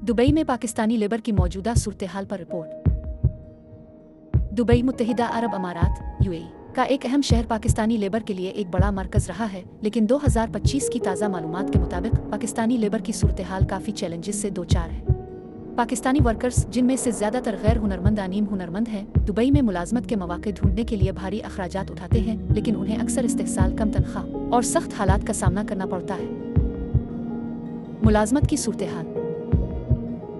Dubai में Pakistani labour की मौजूदा सूरत-ए-हाल पर रिपोर्ट। दुबई मुत्तहिदा अरब अमारात यूएई का एक अहम शहर पाकिस्तानी लेबर के लिए एक बड़ा मरकज रहा है, लेकिन 2025 की ताज़ा मालूमात के मुताबिक पाकिस्तानी लेबर की सूरत-ए-हाल काफ़ी चैलेंजेस से दो चार है। पाकिस्तानी वर्कर्स, जिनमें से ज़्यादातर गैर हुनरमंद अनीम हुनरमंद हैं, दुबई में मुलाजमत के मौके ढूंढने के लिए भारी अखराजात उठाते हैं, लेकिन उन्हें अक्सर इस्तेहसाल, कम तनख्वाह और सख्त हालात का सामना करना पड़ता है। मुलाजमत की सूरत-ए-हाल।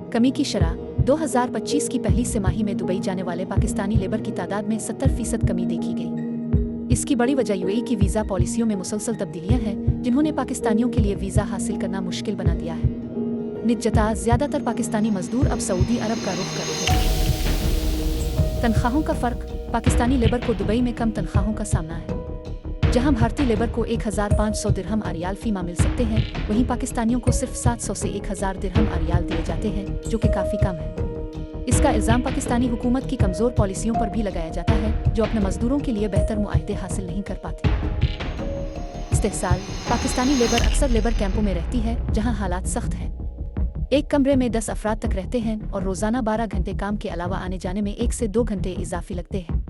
कमी की शरह। 2025 की पहली तिमाही में दुबई जाने वाले पाकिस्तानी लेबर की तादाद में 70% कमी देखी गई। इसकी बड़ी वजह यूएई की वीज़ा पॉलिसियों में मुसलसल तब्दीलियां हैं, जिन्होंने पाकिस्तानियों के लिए वीज़ा हासिल करना मुश्किल बना दिया है। निजता, ज़्यादातर पाकिस्तानी मजदूर अब सऊदी अरब का रुख कर रहे हैं। तनख्वाहों का फ़र्क। पाकिस्तानी लेबर को दुबई में कम तनख्वाहों का सामना है। जहां भारतीय लेबर को 1500 दिरहम अरियाल फीमा मिल सकते हैं, वहीं पाकिस्तानियों को सिर्फ 700 से 1000 दिरहम अरियाल दिए जाते हैं, जो कि काफ़ी कम है। इसका इल्ज़ाम पाकिस्तानी हुकूमत की कमज़ोर पॉलिसियों पर भी लगाया जाता है, जो अपने मजदूरों के लिए बेहतर मुआहदे हासिल नहीं कर पाते। इस्तेहसाल। पाकिस्तानी लेबर अक्सर लेबर कैंपों में रहती है, जहां हालात सख्त हैं। एक कमरे में 10 अफराद तक रहते हैं और रोज़ाना 12 घंटे काम के अलावा आने जाने में 1 से 2 घंटे इजाफी लगते हैं।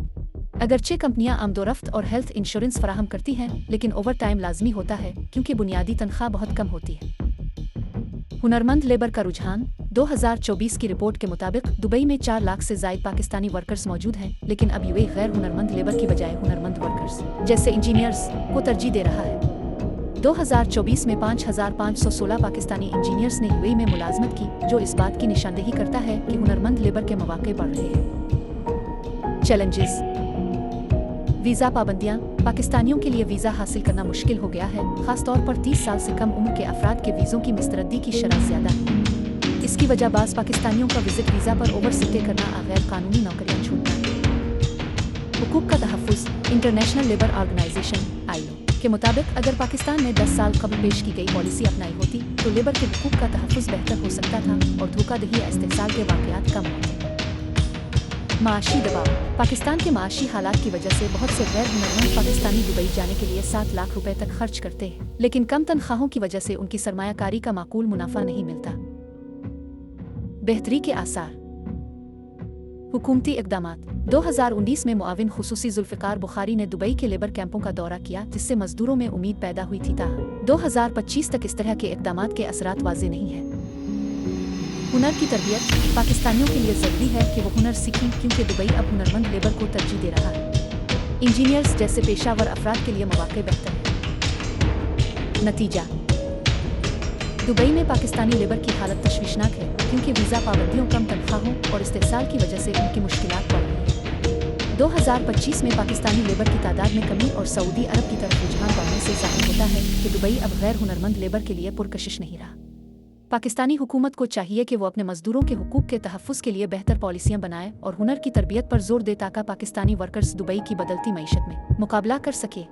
अगरचे कंपनियां आमदोरफ्त और हेल्थ इंश्योरेंस फराहम करती हैं, लेकिन ओवर टाइम लाजमी होता है क्योंकि बुनियादी तनख्वाह बहुत कम होती है। हुनरमंद लेबर का रुझान। 2024 की रिपोर्ट के मुताबिक दुबई में 4 लाख से ज़ायद पाकिस्तानी वर्कर्स मौजूद हैं, लेकिन अब यूएई गैर हुनरमंद लेबर की बजाय हुनरमंद वर्कर्स, जैसे इंजीनियर्स, को तरजीह दे रहा है। 2024 में 5516 पाकिस्तानी इंजीनियर्स ने यूएई में मुलाजमत की, जो इस बात की निशानदेही करता है कि हुनरमंद लेबर के मौके बढ़ रहे हैं। चैलेंजेस। वीज़ा पाबंदियां। पाकिस्तानियों के लिए वीज़ा हासिल करना मुश्किल हो गया है, खास तौर पर 30 साल से कम उम्र के अफराद के वीज़ों की मुस्तरदी की शरह ज़्यादा है। इसकी वजह बाज़ पाकिस्तानियों का विजिट वीज़ा पर ओवर सिटे करना, गैर कानूनी नौकरियां छूटना है। हुकूक का तहफ़्फ़ुज़। इंटरनेशनल लेबर ऑर्गेनाइजेशन (आईएलओ) के मुताबिक अगर पाकिस्तान ने 10 साल कबल पेश की गई पॉलिसी अपनाई होती, तो लेबर के हुकूक का तहफ़्फ़ुज़ बेहतर हो सकता था और धोखाधड़ी या इस्तेहसाल के वाक़यात कम होते। माशी दबाव। पाकिस्तान के माशी हालात की वजह से बहुत से गैर हुनरमंद पाकिस्तानी दुबई जाने के लिए 7 लाख रुपए तक खर्च करते हैं, लेकिन कम तनख्वाहों की वजह से उनकी सरमायाकारी का माकूल मुनाफा नहीं मिलता। बेहतरी के आसार। हुकूमती इक़दामात। 2019 में मुआविन खुसूसी जुल्फ़िकार बुखारी ने दुबई के लेबर कैंपों का दौरा किया, जिससे मजदूरों में उम्मीद पैदा हुई थी। 2025 तक इस तरह के इक़दामात के असरात वाज़ेह नहीं है। हुनर की तरबियत। पाकिस्तानियों के लिए ज़रूरी है कि वो हुनर सीखें, क्योंकि दुबई अब हुनरमंद लेबर को तरजीह दे रहा है। इंजीनियर्स जैसे पेशावर अफराद के लिए मौके बेहतर हैं। नतीजा। दुबई में पाकिस्तानी लेबर की हालत तशवीशनाक है, क्योंकि वीज़ा पाबंदियों, कम तनख्वाहों और इस्तेहसाल की वजह से उनकी मुश्किलात बढ़ रही हैं। 2025 में पाकिस्तानी लेबर की तादाद में कमी और सऊदी अरब की तरफ रुझान बढ़ने से ज़ाहिर होता है कि दुबई अब गैर हुनरमंद लेबर के लिए पुरकशिश नहीं रहा। पाकिस्तानी हुकूमत को चाहिए कि वो अपने मजदूरों के हुकूक के तहफ़्फ़ुज़ के लिए बेहतर पॉलिसियां बनाए और हुनर की तरबियत पर जोर दे, ताकि पाकिस्तानी वर्कर्स दुबई की बदलती मईशत में मुकाबला कर सके।